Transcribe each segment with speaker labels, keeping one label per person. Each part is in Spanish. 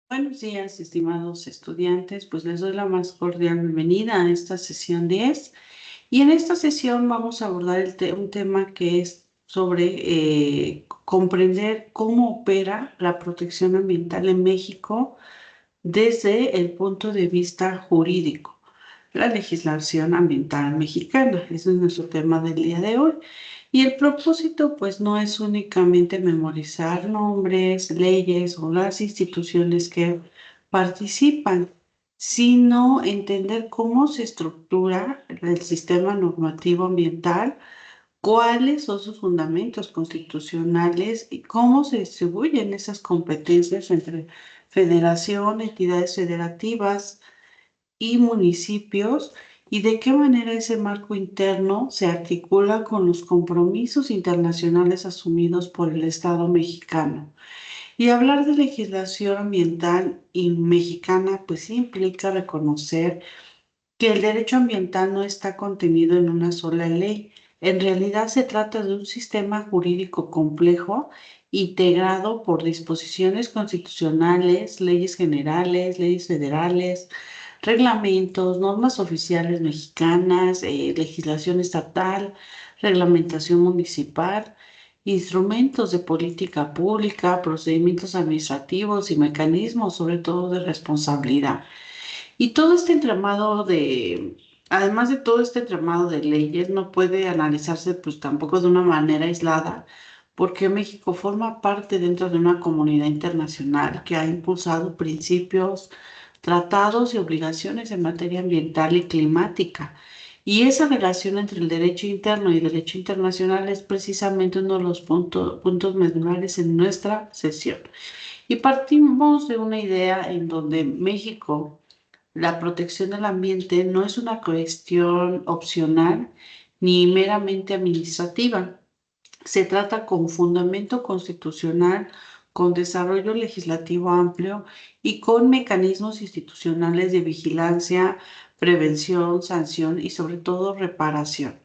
Speaker 1: Buenos días, estimados estudiantes. Pues les doy la más cordial bienvenida a esta sesión 10. Y en esta sesión vamos a abordar un tema que es sobre comprender cómo opera la protección ambiental en México desde el punto de vista jurídico, la legislación ambiental mexicana. Ese es nuestro tema del día de hoy. Y el propósito, pues, no es únicamente memorizar nombres, leyes o las instituciones que participan, sino entender cómo se estructura el sistema normativo ambiental, cuáles son sus fundamentos constitucionales y cómo se distribuyen esas competencias entre federación, entidades federativas y municipios, y de qué manera ese marco interno se articula con los compromisos internacionales asumidos por el Estado mexicano. Y hablar de legislación ambiental y mexicana, pues sí implica reconocer que el derecho ambiental no está contenido en una sola ley. En realidad se trata de un sistema jurídico complejo, integrado por disposiciones constitucionales, leyes generales, leyes federales, reglamentos, normas oficiales mexicanas, legislación estatal, reglamentación municipal, instrumentos de política pública, procedimientos administrativos y mecanismos, sobre todo de responsabilidad. Y todo este entramado además de todo este entramado de leyes, no puede analizarse pues tampoco de una manera aislada, porque México forma parte dentro de una comunidad internacional que ha impulsado principios, tratados y obligaciones en materia ambiental y climática. Y esa relación entre el derecho interno y el derecho internacional es precisamente uno de los puntos medulares en nuestra sesión. Y partimos de una idea en donde México, la protección del ambiente no es una cuestión opcional ni meramente administrativa. Se trata con fundamento constitucional, con desarrollo legislativo amplio y con mecanismos institucionales de vigilancia, prevención, sanción y sobre todo reparación.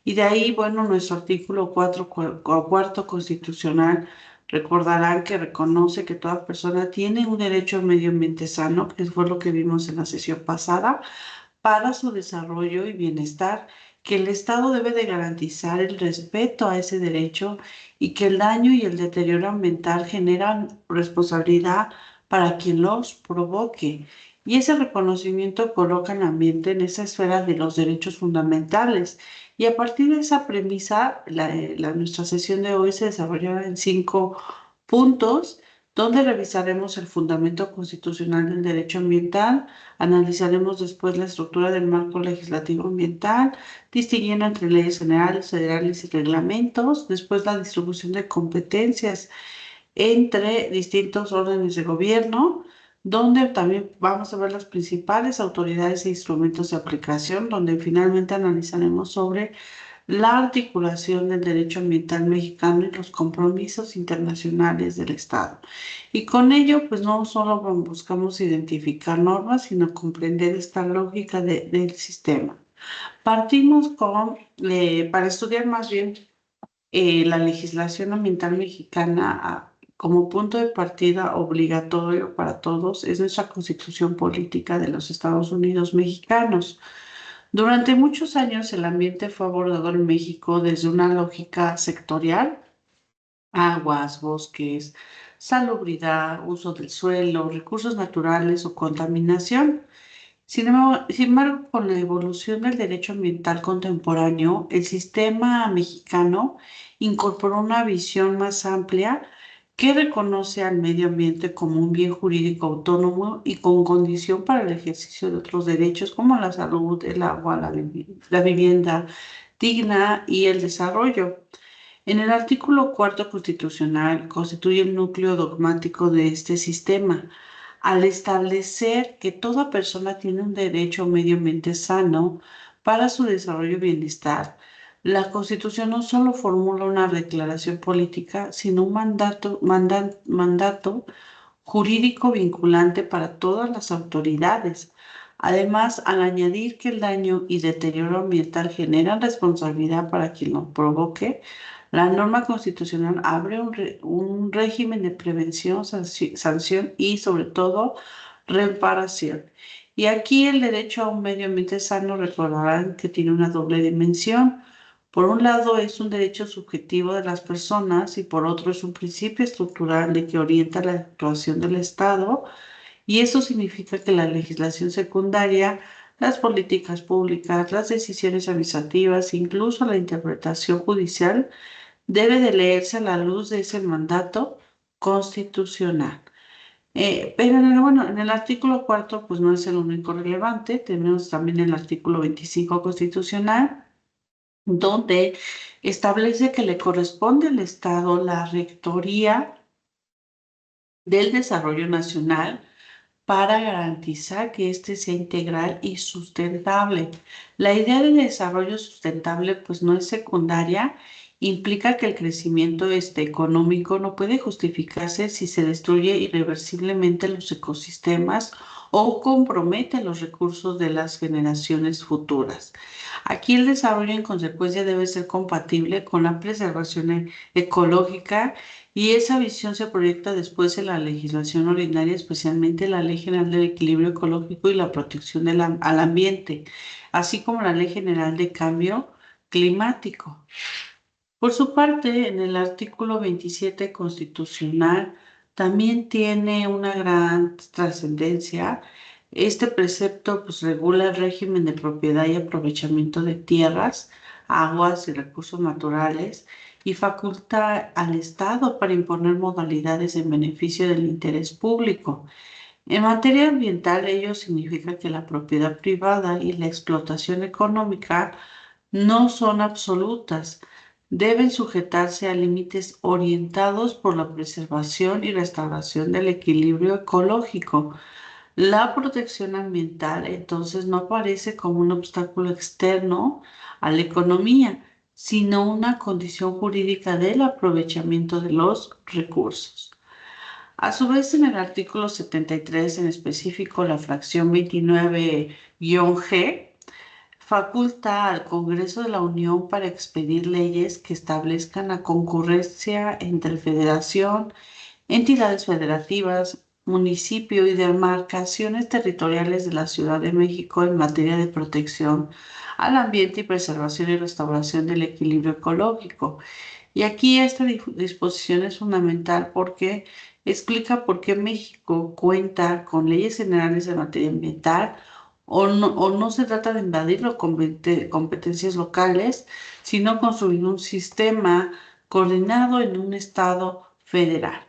Speaker 1: Y de ahí, bueno, nuestro artículo cuarto constitucional, recordarán que reconoce que toda persona tiene un derecho a un medio ambiente sano, que fue lo que vimos en la sesión pasada, para su desarrollo y bienestar, que el Estado debe de garantizar el respeto a ese derecho y que el daño y el deterioro ambiental generan responsabilidad para quien los provoque. Y ese reconocimiento coloca al ambiente en esa esfera de los derechos fundamentales. Y a partir de esa premisa, nuestra sesión de hoy se desarrollará en 5 puntos, donde revisaremos el fundamento constitucional del derecho ambiental. Analizaremos después la estructura del marco legislativo ambiental, distinguiendo entre leyes generales, federales y reglamentos. Después la distribución de competencias entre distintos órdenes de gobierno, donde también vamos a ver las principales autoridades e instrumentos de aplicación, donde finalmente analizaremos sobre la articulación del derecho ambiental mexicano y los compromisos internacionales del Estado. Y con ello, pues no solo buscamos identificar normas, sino comprender esta lógica del sistema. Partimos para estudiar más bien la legislación ambiental mexicana como punto de partida obligatorio para todos, es nuestra Constitución Política de los Estados Unidos Mexicanos. Durante muchos años el ambiente fue abordado en México desde una lógica sectorial: aguas, bosques, salubridad, uso del suelo, recursos naturales o contaminación. Sin embargo, con la evolución del derecho ambiental contemporáneo, el sistema mexicano incorporó una visión más amplia que reconoce al medio ambiente como un bien jurídico autónomo y con condición para el ejercicio de otros derechos como la salud, el agua, la vivienda digna y el desarrollo. En el artículo cuarto constitucional constituye el núcleo dogmático de este sistema, al establecer que toda persona tiene un derecho a un medio ambiente sano para su desarrollo y bienestar. La Constitución no solo formula una declaración política, sino un mandato jurídico vinculante para todas las autoridades. Además, al añadir que el daño y deterioro ambiental generan responsabilidad para quien lo provoque, La norma constitucional abre un régimen de prevención, sanción y sobre todo reparación. Y aquí el derecho a un medio ambiente sano recordarán que tiene una doble dimensión. Por un lado es un derecho subjetivo de las personas y por otro es un principio estructural de que orienta la actuación del Estado, y eso significa que la legislación secundaria, las políticas públicas, las decisiones administrativas, incluso la interpretación judicial, debe de leerse a la luz de ese mandato constitucional. Pero en el artículo cuarto, pues no es el único relevante. Tenemos también el artículo 25 constitucional, donde establece que le corresponde al Estado la rectoría del desarrollo nacional para garantizar que éste sea integral y sustentable. La idea de desarrollo sustentable pues no es secundaria, implica que el crecimiento económico no puede justificarse si se destruye irreversiblemente los ecosistemas o compromete los recursos de las generaciones futuras. Aquí el desarrollo en consecuencia debe ser compatible con la preservación ecológica, y esa visión se proyecta después en la legislación ordinaria, especialmente la Ley General del Equilibrio Ecológico y la Protección al Ambiente, así como la Ley General de Cambio Climático. Por su parte, en el artículo 27 constitucional también tiene una gran trascendencia. Este precepto pues, regula el régimen de propiedad y aprovechamiento de tierras, aguas y recursos naturales y faculta al Estado para imponer modalidades en beneficio del interés público. En materia ambiental, ello significa que la propiedad privada y la explotación económica no son absolutas, deben sujetarse a límites orientados por la preservación y restauración del equilibrio ecológico. La protección ambiental entonces no aparece como un obstáculo externo a la economía, sino una condición jurídica del aprovechamiento de los recursos. A su vez, en el artículo 73, en específico la fracción 29-G, faculta al Congreso de la Unión para expedir leyes que establezcan la concurrencia entre federación, entidades federativas, municipio y demarcaciones territoriales de la Ciudad de México en materia de protección al ambiente y preservación y restauración del equilibrio ecológico. Y aquí esta disposición es fundamental porque explica por qué México cuenta con leyes generales de materia ambiental, o no se trata de invadir las competencias locales, sino construir un sistema coordinado en un Estado federal.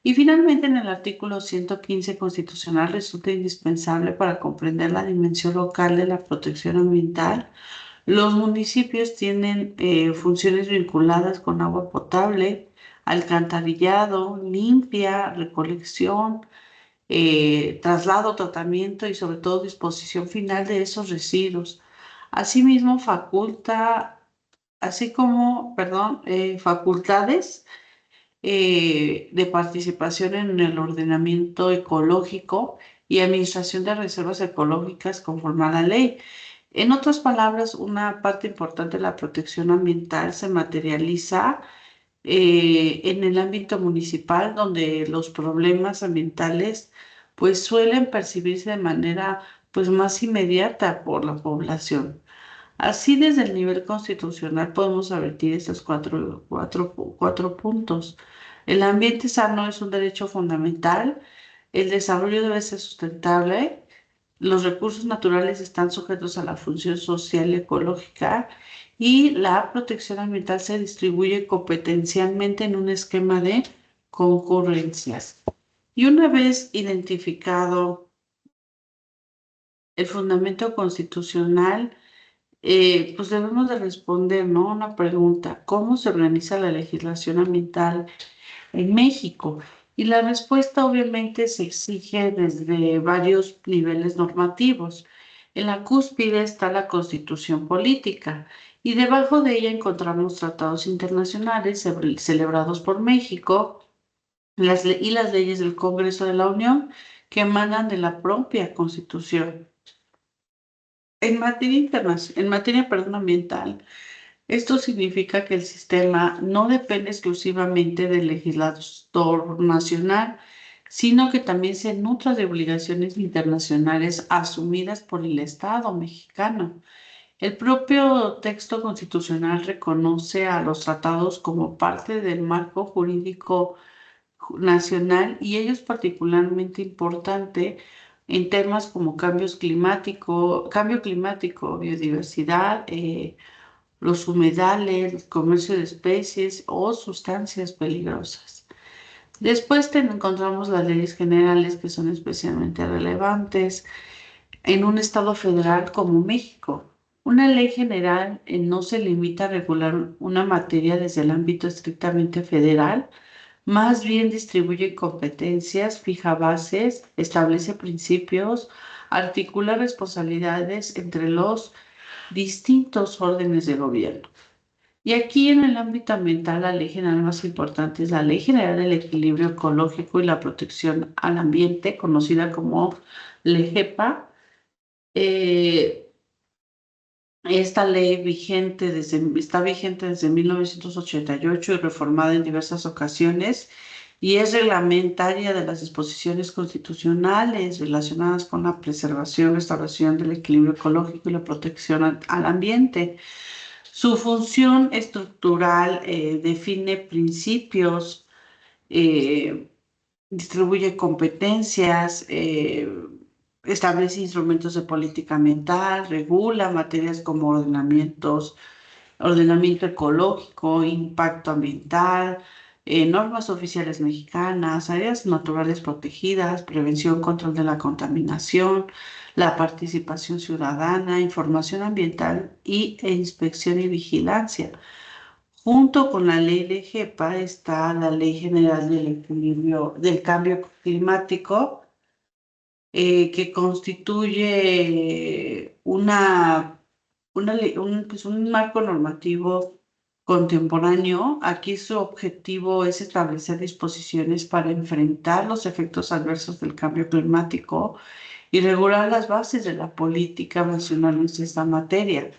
Speaker 1: Y finalmente, en el artículo 115 constitucional resulta indispensable para comprender la dimensión local de la protección ambiental. Los municipios tienen funciones vinculadas con agua potable, alcantarillado, limpia, recolección, traslado, tratamiento y sobre todo disposición final de esos residuos. Asimismo, facultades de participación en el ordenamiento ecológico y administración de reservas ecológicas conforme a la ley. En otras palabras, una parte importante de la protección ambiental se materializa en el ámbito municipal, donde los problemas ambientales pues suelen percibirse de manera pues más inmediata por la población. Así, desde el nivel constitucional podemos advertir estos cuatro puntos. El ambiente sano es un derecho fundamental, el desarrollo debe ser sustentable, los recursos naturales están sujetos a la función social y ecológica, y la protección ambiental se distribuye competencialmente en un esquema de concurrencias. Y una vez identificado el fundamento constitucional, pues debemos de responder, ¿no? Una pregunta: ¿cómo se organiza la legislación ambiental en México? Y la respuesta obviamente se exige desde varios niveles normativos. En la cúspide está la Constitución política y debajo de ella encontramos tratados internacionales celebrados por México, y las leyes del Congreso de la Unión que emanan de la propia Constitución. En materia ambiental, Esto significa que el sistema no depende exclusivamente del legislador nacional, sino que también se nutre de obligaciones internacionales asumidas por el Estado mexicano. El propio texto constitucional reconoce a los tratados como parte del marco jurídico nacional y ello es particularmente importante en temas como cambio climático, biodiversidad, los humedales, el comercio de especies o sustancias peligrosas. Después encontramos las leyes generales que son especialmente relevantes en un estado federal como México. Una ley general no se limita a regular una materia desde el ámbito estrictamente federal, más bien distribuye competencias, fija bases, establece principios, articula responsabilidades entre los distintos órdenes de gobierno. Y aquí en el ámbito ambiental, la ley general más importante es la Ley General del Equilibrio Ecológico y la Protección al Ambiente, conocida como LEGEPA. Eh, Esta ley está vigente desde 1988 y reformada en diversas ocasiones y es reglamentaria de las disposiciones constitucionales relacionadas con la preservación, restauración del equilibrio ecológico y la protección al ambiente. Su función estructural define principios, eh, distribuye competencias, establece instrumentos de política ambiental, regula materias como ordenamiento ecológico, impacto ambiental, normas oficiales mexicanas, áreas naturales protegidas, prevención, control de la contaminación, la participación ciudadana, información ambiental e inspección y vigilancia. Junto con la ley de GEPA está la Ley General del Equilibrio del Cambio Climático, que constituye pues un marco normativo contemporáneo. Aquí su objetivo es establecer disposiciones para enfrentar los efectos adversos del cambio climático y regular las bases de la política nacional en esta materia.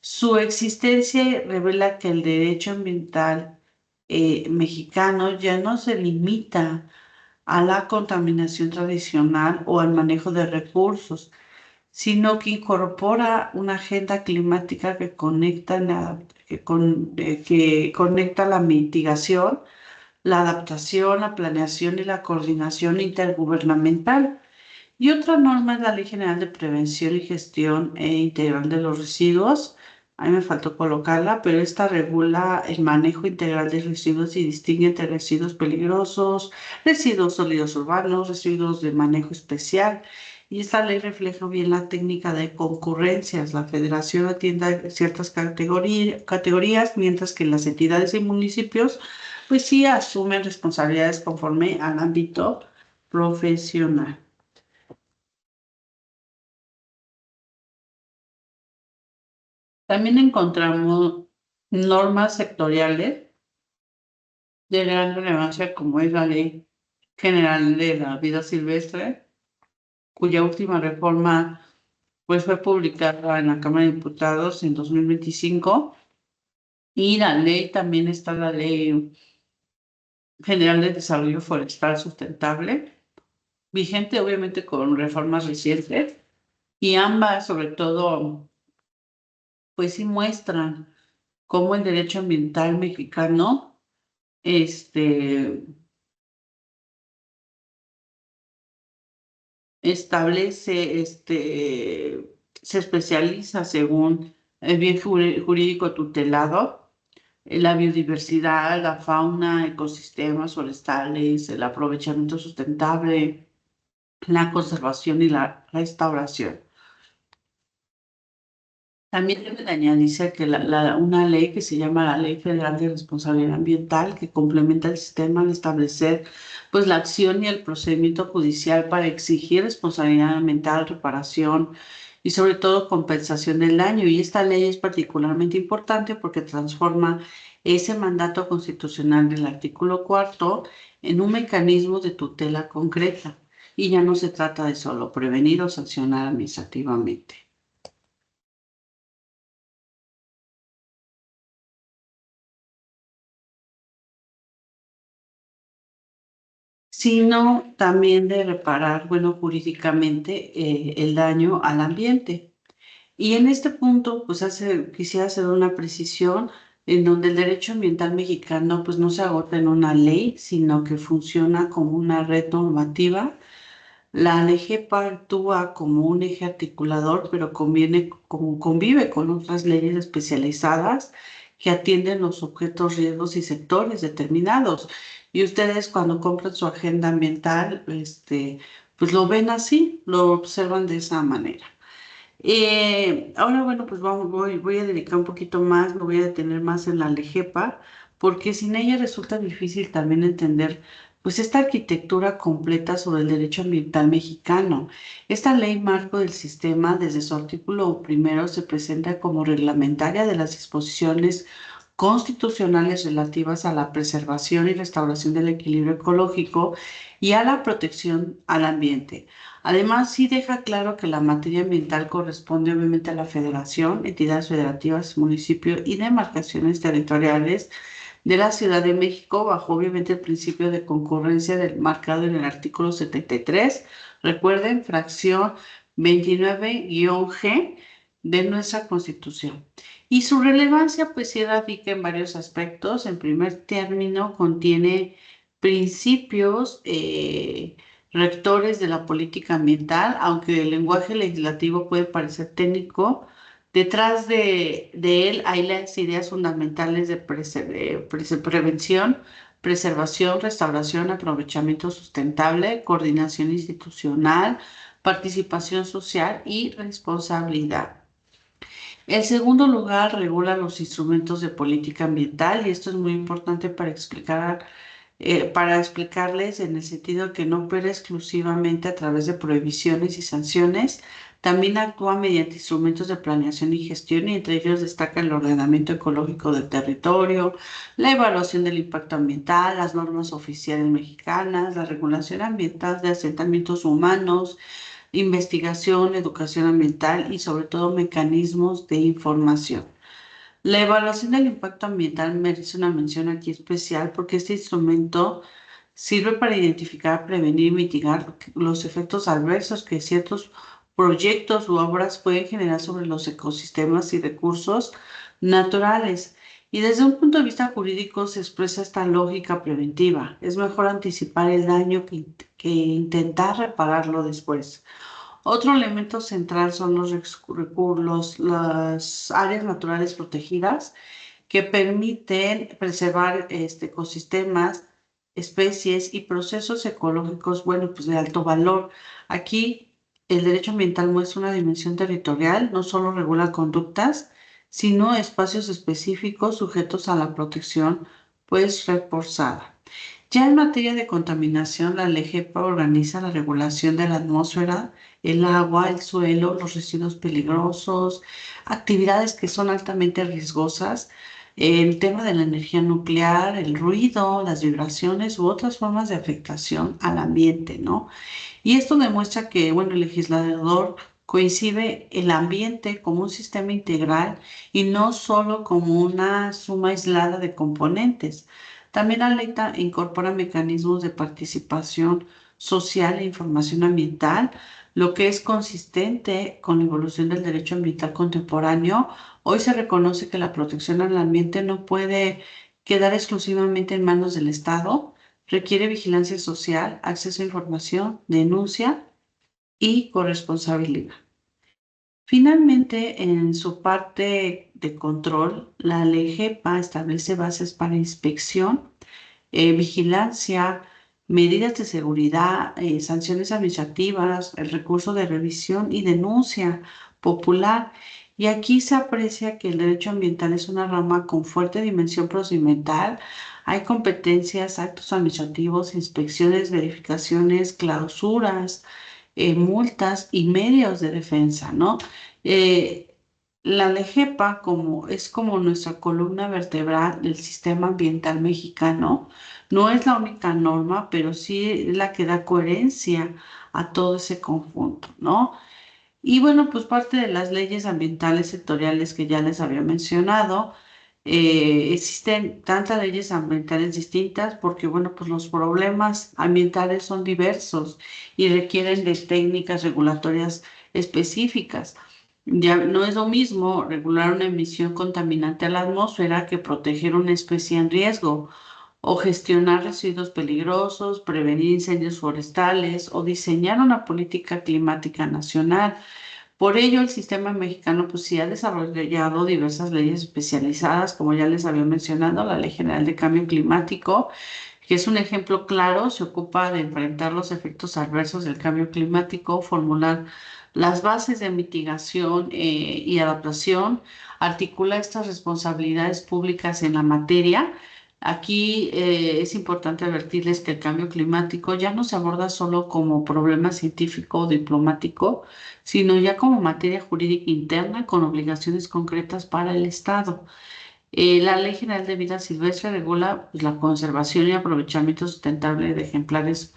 Speaker 1: Su existencia revela que el derecho ambiental mexicano ya no se limita a la contaminación tradicional o al manejo de recursos, sino que incorpora una agenda climática que conecta la mitigación, la adaptación, la planeación y la coordinación intergubernamental. Y otra norma es la Ley General de Prevención y Gestión Integral de los Residuos. A mí me faltó colocarla, pero esta regula el manejo integral de residuos y distingue entre residuos peligrosos, residuos sólidos urbanos, residuos de manejo especial. Y esta ley refleja bien la técnica de concurrencias. La federación atiende a ciertas categorías, mientras que las entidades y municipios, pues sí asumen responsabilidades conforme al ámbito profesional. También encontramos normas sectoriales de gran relevancia, como es la Ley General de la Vida Silvestre, cuya última reforma pues, fue publicada en la Cámara de Diputados en 2025. Y la ley también está la Ley General de Desarrollo Forestal Sustentable, vigente obviamente con reformas recientes, y ambas, sobre todo, pues sí muestran cómo el derecho ambiental mexicano este, establece, se especializa según el bien jurídico tutelado, la biodiversidad, la fauna, ecosistemas forestales, el aprovechamiento sustentable, la conservación y la restauración. También debe de añadirse que una ley que se llama la Ley Federal de Responsabilidad Ambiental, que complementa el sistema al establecer pues, la acción y el procedimiento judicial para exigir responsabilidad ambiental, reparación y sobre todo compensación del daño. Y esta ley es particularmente importante porque transforma ese mandato constitucional del artículo cuarto en un mecanismo de tutela concreta. Y ya no se trata de solo prevenir o sancionar administrativamente. sino también de reparar, bueno, jurídicamente el daño al ambiente. Y en este punto, pues quisiera hacer una precisión en donde el derecho ambiental mexicano pues no se agota en una ley, sino que funciona como una red normativa. La LGPA actúa como un eje articulador, pero convive con otras leyes especializadas que atienden los objetos, riesgos y sectores determinados. Y ustedes cuando compran su agenda ambiental, pues lo ven así, lo observan de esa manera. Ahora, bueno, pues voy a dedicar un poquito más, me voy a detener más en la LEGEPA, porque sin ella resulta difícil también entender, pues, esta arquitectura completa sobre el derecho ambiental mexicano. Esta ley marco del sistema, desde su artículo primero, se presenta como reglamentaria de las disposiciones constitucionales relativas a la preservación y restauración del equilibrio ecológico y a la protección al ambiente. Además, sí deja claro que la materia ambiental corresponde obviamente a la federación, entidades federativas, municipios y demarcaciones territoriales de la Ciudad de México, bajo obviamente el principio de concurrencia del marcado en el artículo 73. Recuerden, fracción 29-G de nuestra Constitución. Y su relevancia pues sí radica en varios aspectos. En primer término, contiene principios rectores de la política ambiental, aunque el lenguaje legislativo puede parecer técnico. Detrás de él hay las ideas fundamentales de prevención, preservación, restauración, aprovechamiento sustentable, coordinación institucional, participación social y responsabilidad. El segundo lugar regula los instrumentos de política ambiental y esto es muy importante para explicarles en el sentido que no opera exclusivamente a través de prohibiciones y sanciones, también actúa mediante instrumentos de planeación y gestión y entre ellos destaca el ordenamiento ecológico del territorio, la evaluación del impacto ambiental, las normas oficiales mexicanas, la regulación ambiental de asentamientos humanos, investigación, educación ambiental y sobre todo mecanismos de información. La evaluación del impacto ambiental merece una mención aquí especial porque este instrumento sirve para identificar, prevenir y mitigar los efectos adversos que ciertos proyectos u obras pueden generar sobre los ecosistemas y recursos naturales. Y desde un punto de vista jurídico se expresa esta lógica preventiva. Es mejor anticipar el daño que intentar repararlo después. Otro elemento central son las áreas naturales protegidas que permiten preservar ecosistemas, especies y procesos ecológicos, bueno, pues de alto valor. Aquí el derecho ambiental muestra una dimensión territorial, no solo regula conductas, sino espacios específicos sujetos a la protección, pues reforzada. Ya en materia de contaminación, la LEGEPA organiza la regulación de la atmósfera, el agua, el suelo, los residuos peligrosos, actividades que son altamente riesgosas, el tema de la energía nuclear, el ruido, las vibraciones u otras formas de afectación al ambiente, ¿no? Y esto demuestra que, bueno, el legislador coincide el ambiente como un sistema integral y no solo como una suma aislada de componentes. También la ley incorpora mecanismos de participación social e información ambiental, lo que es consistente con la evolución del derecho ambiental contemporáneo. Hoy se reconoce que la protección al ambiente no puede quedar exclusivamente en manos del Estado, requiere vigilancia social, acceso a información, denuncia y corresponsabilidad. Finalmente, en su parte de control, la ley GEPA establece bases para inspección, vigilancia, medidas de seguridad, sanciones administrativas, el recurso de revisión y denuncia popular. Y aquí se aprecia que el derecho ambiental es una rama con fuerte dimensión procedimental. Hay competencias, actos administrativos, inspecciones, verificaciones, clausuras, multas y medios de defensa, ¿no? Eh, la LEGEPA es como nuestra columna vertebral del sistema ambiental mexicano. No es la única norma, pero sí es la que da coherencia a todo ese conjunto, ¿no? Y bueno, pues parte de las leyes ambientales sectoriales que ya les había mencionado, Existen tantas leyes ambientales distintas porque, bueno, pues los problemas ambientales son diversos y requieren de técnicas regulatorias específicas. Ya no es lo mismo regular una emisión contaminante a la atmósfera que proteger una especie en riesgo o gestionar residuos peligrosos, prevenir incendios forestales o diseñar una política climática nacional. Por ello, el sistema mexicano pues sí ha desarrollado diversas leyes especializadas, como ya les había mencionado, la Ley General de Cambio Climático, que es un ejemplo claro, se ocupa de enfrentar los efectos adversos del cambio climático, formular las bases de mitigación y adaptación, articula estas responsabilidades públicas en la materia. Aquí es importante advertirles que el cambio climático ya no se aborda solo como problema científico o diplomático, sino ya como materia jurídica interna con obligaciones concretas para el Estado. La Ley General de Vida Silvestre regula pues, la conservación y aprovechamiento sustentable de ejemplares,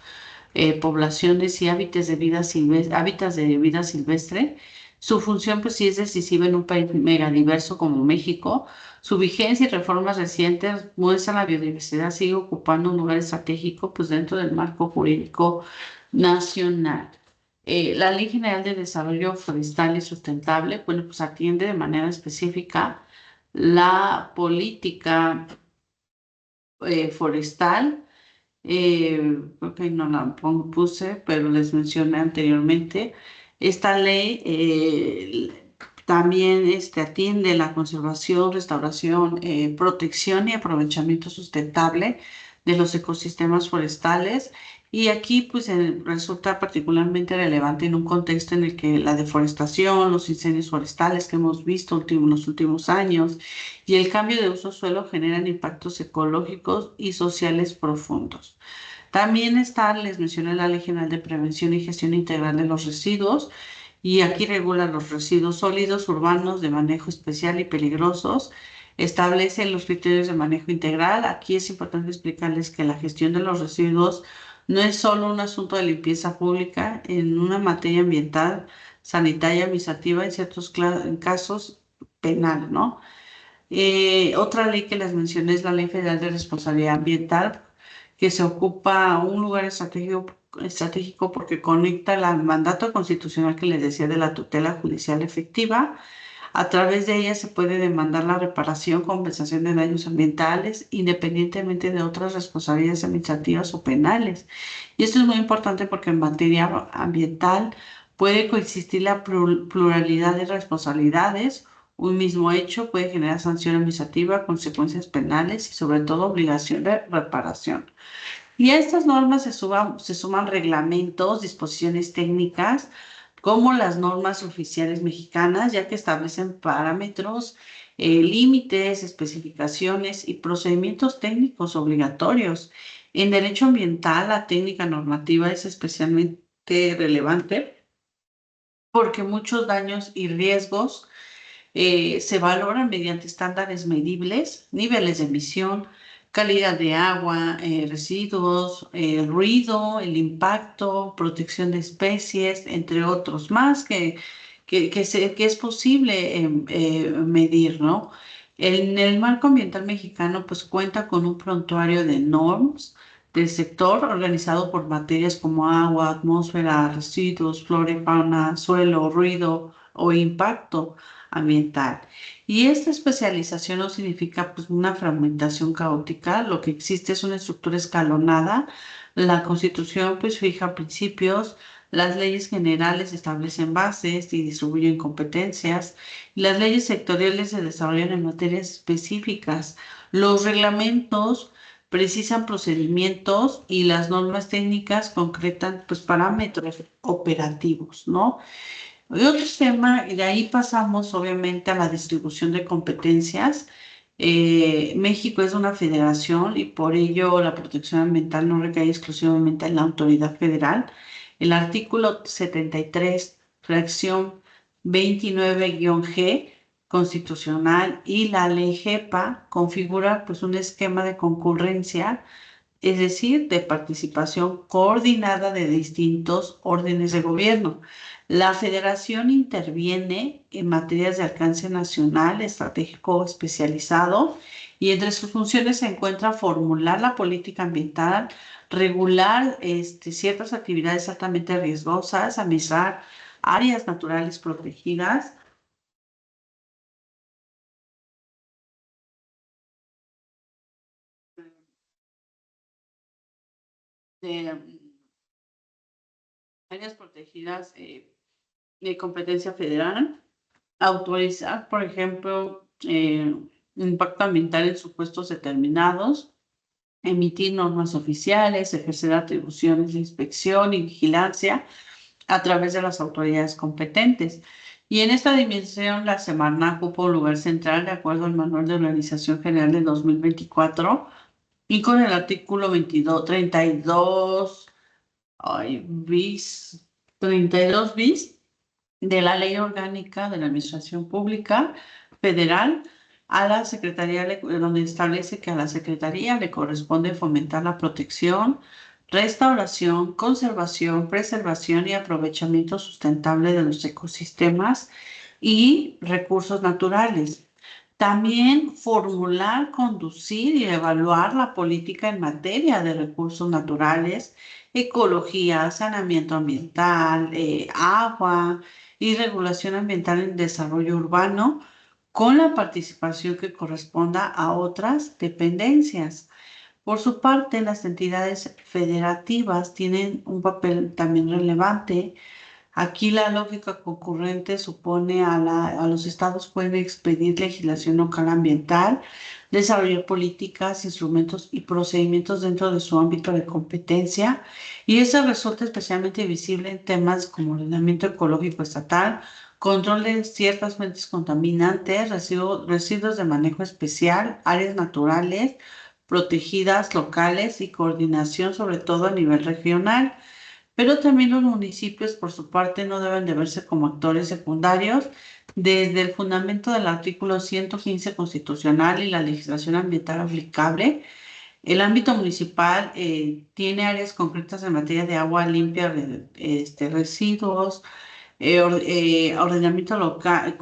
Speaker 1: poblaciones y hábitats de vida silvestre. Su función, pues sí es decisiva en un país megadiverso como México. Su vigencia y reformas recientes muestran la biodiversidad sigue ocupando un lugar estratégico, pues dentro del marco jurídico nacional. La Ley General de Desarrollo Forestal y Sustentable, bueno, pues atiende de manera específica la política forestal. Creo que no la puse, pero les mencioné anteriormente. Esta ley también atiende la conservación, restauración, protección y aprovechamiento sustentable de los ecosistemas forestales. Y aquí pues resulta particularmente relevante en un contexto en el que la deforestación, los incendios forestales que hemos visto en los últimos años y el cambio de uso suelo generan impactos ecológicos y sociales profundos. También les mencioné la Ley General de Prevención y Gestión Integral de los Residuos, y aquí regula los residuos sólidos urbanos de manejo especial y peligrosos. Establece los criterios de manejo integral. Aquí es importante explicarles que la gestión de los residuos no es solo un asunto de limpieza pública en una materia ambiental, sanitaria, administrativa, en ciertos casos penal, ¿no? Otra ley que les mencioné es la Ley Federal de Responsabilidad Ambiental, que se ocupa un lugar estratégico porque conecta el mandato constitucional que les decía de la tutela judicial efectiva. A través de ella se puede demandar la reparación, compensación de daños ambientales, independientemente de otras responsabilidades administrativas o penales. Y esto es muy importante porque en materia ambiental puede coexistir la pluralidad de responsabilidades. Un mismo hecho puede generar sanción administrativa, consecuencias penales y sobre todo obligación de reparación. Y a estas normas se suman reglamentos, disposiciones técnicas, como las normas oficiales mexicanas, ya que establecen parámetros, límites, especificaciones y procedimientos técnicos obligatorios. En derecho ambiental, la técnica normativa es especialmente relevante porque muchos daños y riesgos se valoran mediante estándares medibles, niveles de emisión, calidad de agua, residuos, el ruido, el impacto, protección de especies, entre otros más que es posible medir, ¿no? En el marco ambiental mexicano, pues cuenta con un prontuario de normas del sector organizado por materias como agua, atmósfera, residuos, flora y fauna, suelo, ruido o impacto ambiental. Y esta especialización no significa pues, una fragmentación caótica, lo que existe es una estructura escalonada. La Constitución pues fija principios, las leyes generales establecen bases y distribuyen competencias, y las leyes sectoriales se desarrollan en materias específicas. Los reglamentos precisan procedimientos y las normas técnicas concretan pues parámetros operativos, ¿no? Y otro tema, y de ahí pasamos obviamente a la distribución de competencias. México es una federación y por ello la protección ambiental no recae exclusivamente en la autoridad federal. El artículo 73, fracción 29-G constitucional y la ley GEPA configura pues un esquema de concurrencia es decir, de participación coordinada de distintos órdenes de gobierno. La federación interviene en materias de alcance nacional, estratégico o especializado, y entre sus funciones se encuentra formular la política ambiental, regular ciertas actividades altamente riesgosas, administrar áreas naturales protegidas, de áreas protegidas de competencia federal, autorizar, por ejemplo, impacto ambiental en supuestos determinados, emitir normas oficiales, ejercer atribuciones de inspección y vigilancia a través de las autoridades competentes. Y en esta dimensión, la Semarnat ocupa un lugar central de acuerdo al Manual de Organización General de 2024 y con el artículo 22, 32, bis, 32 bis de la Ley Orgánica de la Administración Pública Federal a la Secretaría, donde establece que a la Secretaría le corresponde fomentar la protección, restauración, conservación, preservación y aprovechamiento sustentable de los ecosistemas y recursos naturales. También formular, conducir y evaluar la política en materia de recursos naturales, ecología, saneamiento ambiental, agua y regulación ambiental en desarrollo urbano, con la participación que corresponda a otras dependencias. Por su parte, las entidades federativas tienen un papel también relevante. Aquí la lógica concurrente supone a los estados pueden expedir legislación local ambiental, desarrollar políticas, instrumentos y procedimientos dentro de su ámbito de competencia, y eso resulta especialmente visible en temas como ordenamiento ecológico estatal, control de ciertas fuentes contaminantes, residuos de manejo especial, áreas naturales protegidas locales y coordinación sobre todo a nivel regional. Pero también los municipios, por su parte, no deben de verse como actores secundarios. Desde el fundamento del artículo 115 constitucional y la legislación ambiental aplicable, el ámbito municipal tiene áreas concretas en materia de agua limpia, residuos, ordenamiento local,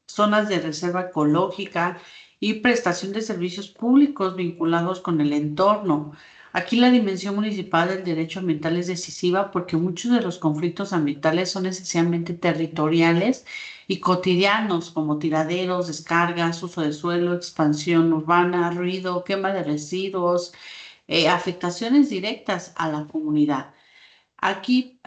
Speaker 1: zonas de reserva ecológica y prestación de servicios públicos vinculados con el entorno. Aquí la dimensión municipal del derecho ambiental es decisiva porque muchos de los conflictos ambientales son esencialmente territoriales y cotidianos, como tiraderos, descargas, uso de suelo, expansión urbana, ruido, quema de residuos, afectaciones directas a la comunidad. Aquí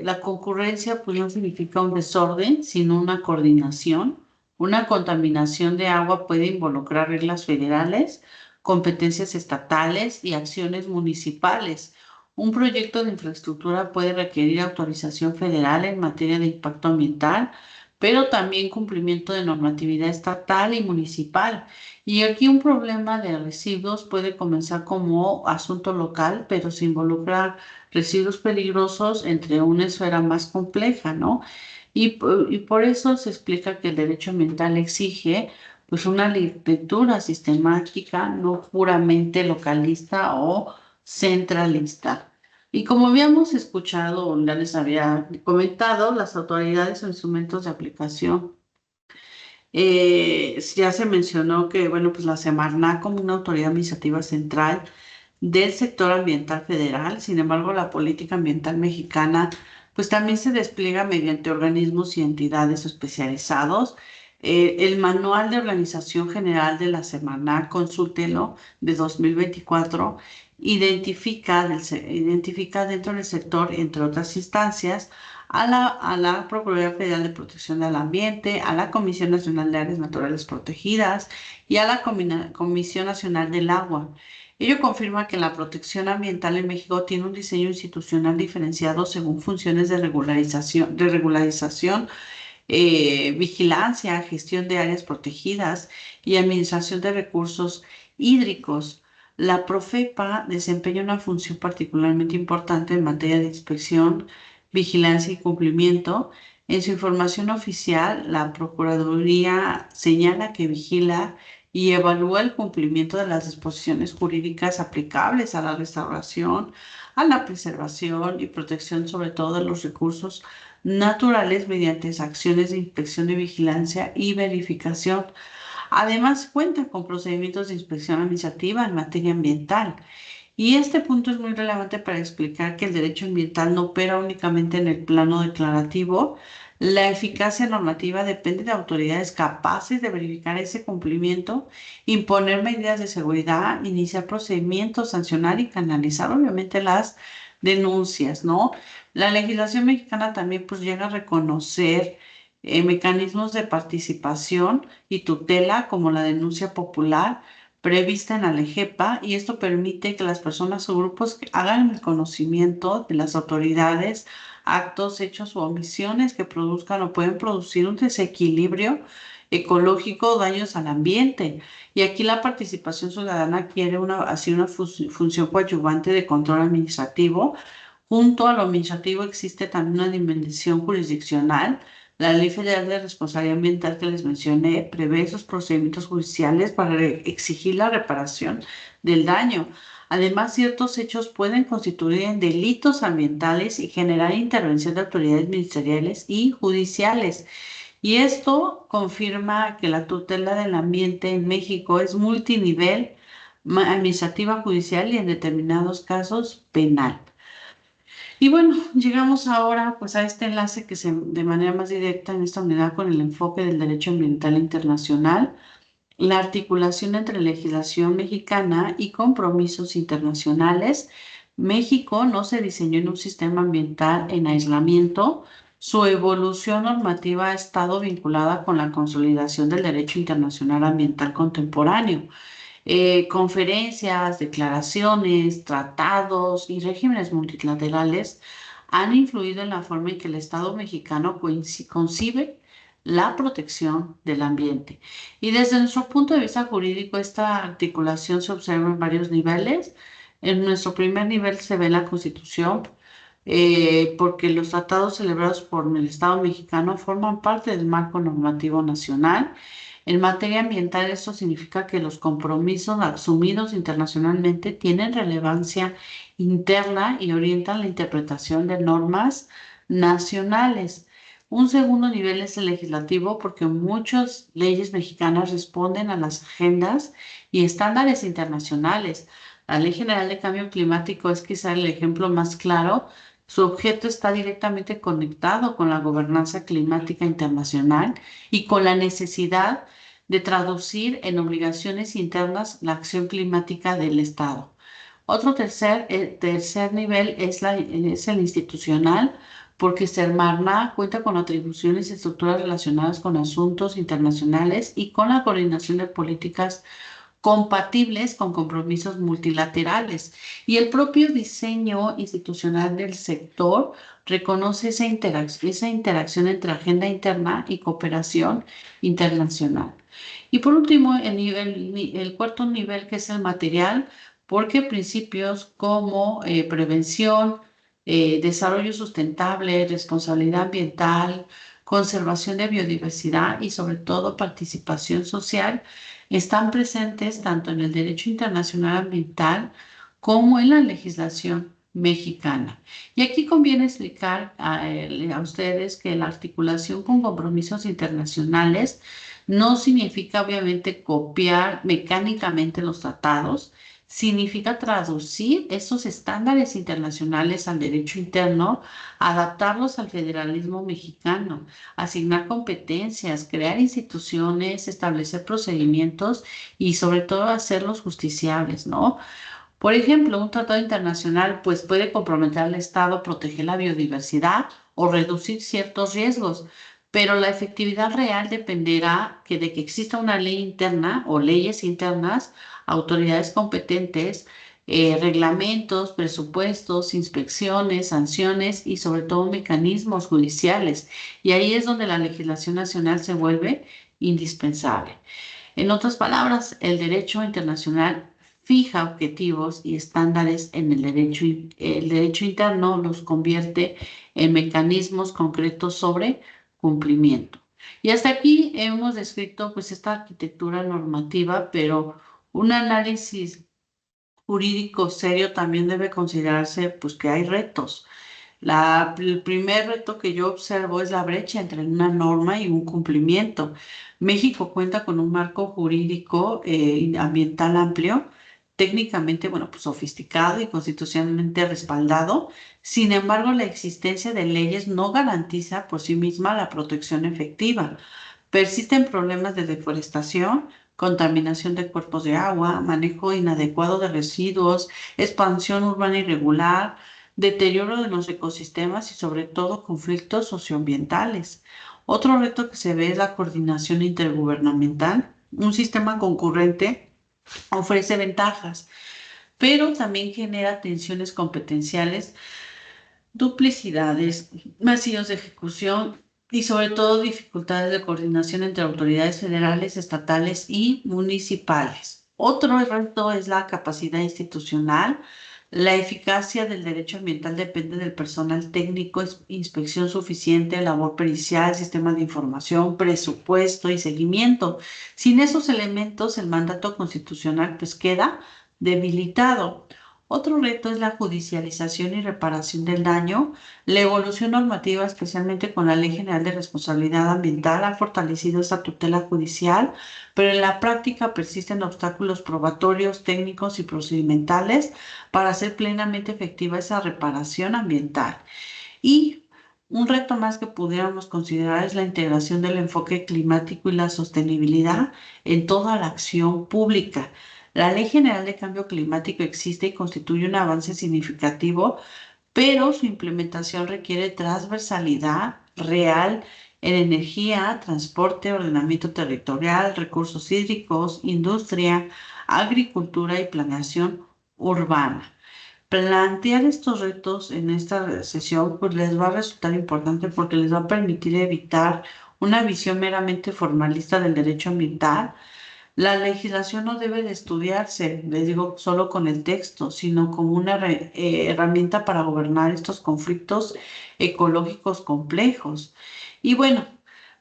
Speaker 1: la concurrencia pues no significa un desorden, sino una coordinación. Una contaminación de agua puede involucrar reglas federales, competencias estatales y acciones municipales. Un proyecto de infraestructura puede requerir autorización federal en materia de impacto ambiental, pero también cumplimiento de normatividad estatal y municipal. Y aquí un problema de residuos puede comenzar como asunto local, pero se involucra residuos peligrosos entre una esfera más compleja, ¿no? Y por eso se explica que el derecho ambiental exige pues una lectura sistemática, no puramente localista o centralista. Y como habíamos escuchado, ya les había comentado, las autoridades o instrumentos de aplicación. Ya se mencionó que, bueno, pues la Semarnat como una autoridad administrativa central del sector ambiental federal. Sin embargo, la política ambiental mexicana pues también se despliega mediante organismos y entidades especializados. El Manual de Organización General de la Semarnat, consúltelo, de 2024, identifica dentro del sector, entre otras instancias, a la Procuraduría Federal de Protección del Ambiente, a la Comisión Nacional de Áreas Naturales Protegidas y a la Comisión Nacional del Agua. Ello confirma que la protección ambiental en México tiene un diseño institucional diferenciado según funciones de regularización, vigilancia, gestión de áreas protegidas y administración de recursos hídricos. La Profepa desempeña una función particularmente importante en materia de inspección, vigilancia y cumplimiento. En su información oficial, la Procuraduría señala que vigila y evalúa el cumplimiento de las disposiciones jurídicas aplicables a la restauración, a la preservación y protección, sobre todo de los recursos naturales, mediante acciones de inspección y vigilancia y verificación. Además, cuenta con procedimientos de inspección administrativa en materia ambiental. Y este punto es muy relevante para explicar que el derecho ambiental no opera únicamente en el plano declarativo. La eficacia normativa depende de autoridades capaces de verificar ese cumplimiento, imponer medidas de seguridad, iniciar procedimientos, sancionar y canalizar obviamente las denuncias, ¿no? La legislación mexicana también pues llega a reconocer mecanismos de participación y tutela como la denuncia popular prevista en la LEGEPA, y esto permite que las personas o grupos hagan el conocimiento de las autoridades, actos, hechos o omisiones que produzcan o pueden producir un desequilibrio ecológico o daños al ambiente. Y aquí la participación ciudadana quiere así una función coadyuvante de control administrativo. Junto a lo administrativo existe también una dimensión jurisdiccional. La Ley Federal de Responsabilidad Ambiental que les mencioné prevé esos procedimientos judiciales para exigir la reparación del daño. Además, ciertos hechos pueden constituir en delitos ambientales y generar intervención de autoridades ministeriales y judiciales. Y esto confirma que la tutela del ambiente en México es multinivel, administrativa, judicial y en determinados casos penal. Y bueno, llegamos ahora pues a este enlace que de manera más directa en esta unidad con el enfoque del derecho ambiental internacional, la articulación entre legislación mexicana y compromisos internacionales. México no se diseñó en un sistema ambiental en aislamiento. Su evolución normativa ha estado vinculada con la consolidación del derecho internacional ambiental contemporáneo. Conferencias, declaraciones, tratados y regímenes multilaterales han influido en la forma en que el Estado mexicano concibe la protección del ambiente. Y desde nuestro punto de vista jurídico, esta articulación se observa en varios niveles. En nuestro primer nivel se ve la Constitución, porque los tratados celebrados por el Estado mexicano forman parte del marco normativo nacional. En materia ambiental, esto significa que los compromisos asumidos internacionalmente tienen relevancia interna y orientan la interpretación de normas nacionales. Un segundo nivel es el legislativo, porque muchas leyes mexicanas responden a las agendas y estándares internacionales. La Ley General de Cambio Climático es quizá el ejemplo más claro. Su objeto está directamente conectado con la gobernanza climática internacional y con la necesidad de traducir en obligaciones internas la acción climática del Estado. Otro tercer nivel es el institucional, porque Semarnat cuenta con atribuciones y estructuras relacionadas con asuntos internacionales y con la coordinación de políticas compatibles con compromisos multilaterales. Y el propio diseño institucional del sector reconoce esa interacción entre agenda interna y cooperación internacional. Y por último, el cuarto nivel, que es el material, porque principios como prevención, desarrollo sustentable, responsabilidad ambiental, conservación de biodiversidad y sobre todo participación social están presentes tanto en el derecho internacional ambiental como en la legislación mexicana. Y aquí conviene explicar a ustedes que la articulación con compromisos internacionales no significa obviamente copiar mecánicamente los tratados, significa traducir esos estándares internacionales al derecho interno, adaptarlos al federalismo mexicano, asignar competencias, crear instituciones, establecer procedimientos y sobre todo hacerlos justiciables, ¿no? Por ejemplo, un tratado internacional pues puede comprometer al Estado a proteger la biodiversidad o reducir ciertos riesgos, pero la efectividad real dependerá de que exista una ley interna o leyes internas, autoridades competentes, reglamentos, presupuestos, inspecciones, sanciones y sobre todo mecanismos judiciales. Y ahí es donde la legislación nacional se vuelve indispensable. En otras palabras, el derecho internacional fija objetivos y estándares en el derecho interno los convierte en mecanismos concretos sobre cumplimiento. Y hasta aquí hemos descrito pues esta arquitectura normativa, pero un análisis jurídico serio también debe considerarse pues que hay retos. El primer reto que yo observo es la brecha entre una norma y un cumplimiento. México cuenta con un marco jurídico ambiental amplio, técnicamente, bueno, pues sofisticado y constitucionalmente respaldado. Sin embargo, la existencia de leyes no garantiza por sí misma la protección efectiva. Persisten problemas de deforestación, contaminación de cuerpos de agua, manejo inadecuado de residuos, expansión urbana irregular, deterioro de los ecosistemas y sobre todo conflictos socioambientales. Otro reto que se ve es la coordinación intergubernamental. Un sistema concurrente ofrece ventajas, pero también genera tensiones competenciales, duplicidades, vacíos de ejecución y sobre todo dificultades de coordinación entre autoridades federales, estatales y municipales. Otro reto es la capacidad institucional. La eficacia del derecho ambiental depende del personal técnico, inspección suficiente, labor pericial, sistema de información, presupuesto y seguimiento. Sin esos elementos, el mandato constitucional pues queda debilitado. Otro reto es la judicialización y reparación del daño. La evolución normativa, especialmente con la Ley General de Responsabilidad Ambiental, ha fortalecido esta tutela judicial, pero en la práctica persisten obstáculos probatorios, técnicos y procedimentales para hacer plenamente efectiva esa reparación ambiental. Y un reto más que pudiéramos considerar es la integración del enfoque climático y la sostenibilidad en toda la acción pública. La Ley General de Cambio Climático existe y constituye un avance significativo, pero su implementación requiere transversalidad real en energía, transporte, ordenamiento territorial, recursos hídricos, industria, agricultura y planeación urbana. Plantear estos retos en esta sesión pues les va a resultar importante porque les va a permitir evitar una visión meramente formalista del derecho ambiental. La legislación no debe de estudiarse, les digo, solo con el texto, sino como una herramienta para gobernar estos conflictos ecológicos complejos. Y bueno,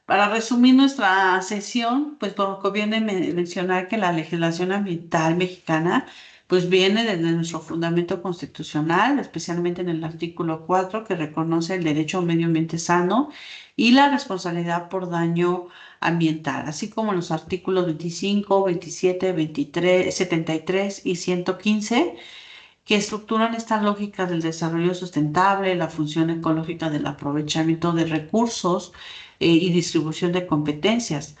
Speaker 1: para resumir nuestra sesión, pues conviene mencionar que la legislación ambiental mexicana pues viene desde nuestro fundamento constitucional, especialmente en el artículo 4, que reconoce el derecho a un medio ambiente sano y la responsabilidad por daño ambiental, así como los artículos 25, 27, 23, 73 y 115, que estructuran esta lógica del desarrollo sustentable, la función ecológica del aprovechamiento de recursos y distribución de competencias.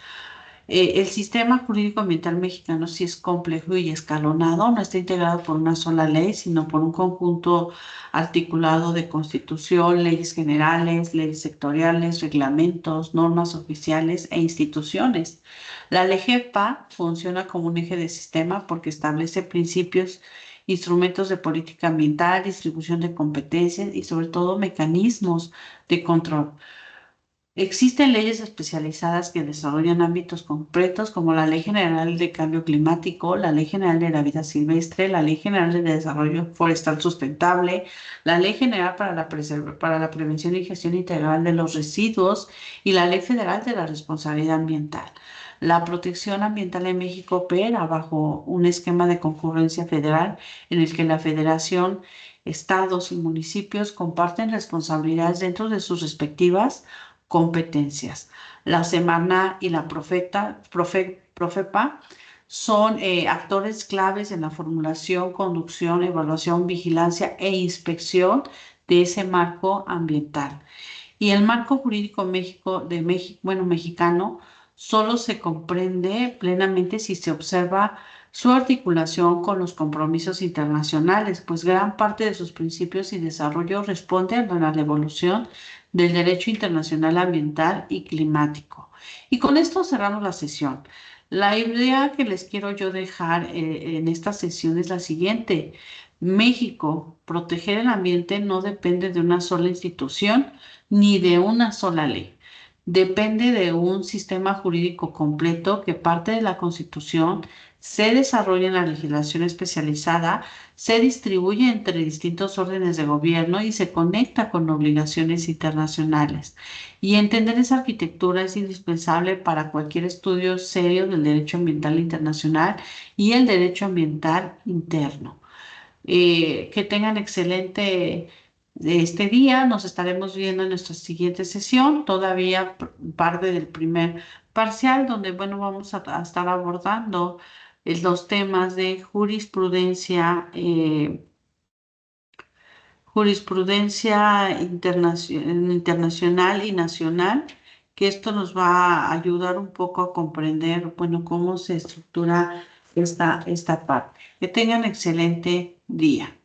Speaker 1: El sistema jurídico ambiental mexicano sí es complejo y escalonado, no está integrado por una sola ley, sino por un conjunto articulado de constitución, leyes generales, leyes sectoriales, reglamentos, normas oficiales e instituciones. La ley GEPA funciona como un eje de sistema porque establece principios, instrumentos de política ambiental, distribución de competencias y sobre todo mecanismos de control. Existen leyes especializadas que desarrollan ámbitos concretos como la Ley General de Cambio Climático, la Ley General de la Vida Silvestre, la Ley General de Desarrollo Forestal Sustentable, la Ley General para la Prevención y Gestión Integral de los Residuos y la Ley Federal de la Responsabilidad Ambiental. La protección ambiental en México opera bajo un esquema de concurrencia federal en el que la Federación, estados y municipios comparten responsabilidades dentro de sus respectivas competencias. La Semana y la Profepa son actores claves en la formulación, conducción, evaluación, vigilancia e inspección de ese marco ambiental. Y el marco jurídico mexicano solo se comprende plenamente si se observa su articulación con los compromisos internacionales, pues gran parte de sus principios y desarrollo responden a la evolución del derecho internacional ambiental y climático. Y con esto cerramos la sesión. La idea que les quiero yo dejar en esta sesión es la siguiente. México, proteger el ambiente no depende de una sola institución ni de una sola ley. depende de un sistema jurídico completo que parte de la Constitución, se desarrolla en la legislación especializada, se distribuye entre distintos órdenes de gobierno y se conecta con obligaciones internacionales. Y entender esa arquitectura es indispensable para cualquier estudio serio del derecho ambiental internacional y el derecho ambiental interno. Que tengan excelente este día. Nos estaremos viendo en nuestra siguiente sesión, todavía parte del primer parcial, donde, bueno, vamos a estar abordando los temas de internacional y nacional, que esto nos va a ayudar un poco a comprender, bueno, cómo se estructura esta parte. Que tengan excelente día.